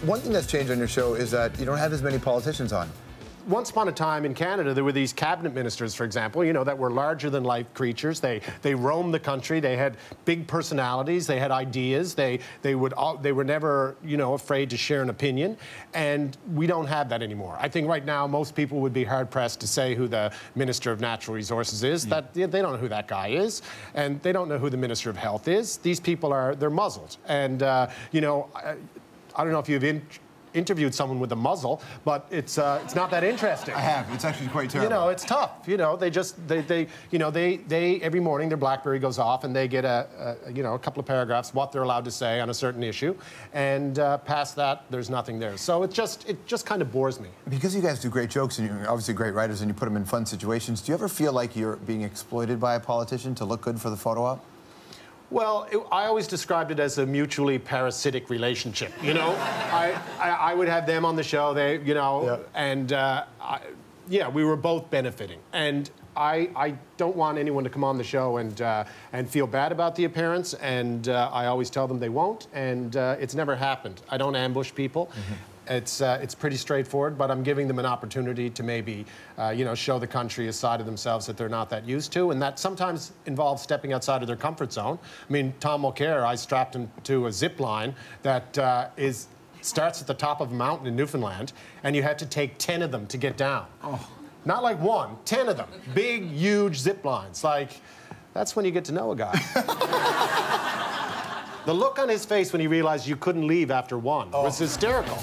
One thing that's changed on your show is that you don't have as many politicians on. Once upon a time in Canada, there were these cabinet ministers, for example, you know, that were larger-than-life creatures. They roamed the country. They had big personalities. They had ideas. They were never, you know, afraid to share an opinion. And we don't have that anymore. I think right now most people would be hard-pressed to say who the Minister of Natural Resources is. That they don't know who that guy is, and they don't know who the Minister of Health is. These people they're muzzled. And you know, I don't know if you've interviewed someone with a muzzle, but it's not that interesting. I have. It's actually quite terrible. You know, it's tough. You know, they every morning their BlackBerry goes off and they get you know, a couple of paragraphs what they're allowed to say on a certain issue, and past that there's nothing there. So it just kind of bores me. Because you guys do great jokes and you're obviously great writers and you put them in fun situations, do you ever feel like you're being exploited by a politician to look good for the photo op? Well, I always described it as a mutually parasitic relationship. You know, I would have them on the show, you know, and yeah, we were both benefiting. And I don't want anyone to come on the show and feel bad about the appearance. And I always tell them they won't. And it's never happened. I don't ambush people. It's pretty straightforward, but I'm giving them an opportunity to maybe, you know, show the country a side of themselves that they're not that used to, and that sometimes involves stepping outside of their comfort zone. I mean, Tom Mulcair, I strapped him to a zip line that starts at the top of a mountain in Newfoundland, and you had to take 10 of them to get down. Oh. Not like one, 10 of them. Big, huge zip lines. Like, that's when you get to know a guy. The look on his face when he realized you couldn't leave after one was hysterical.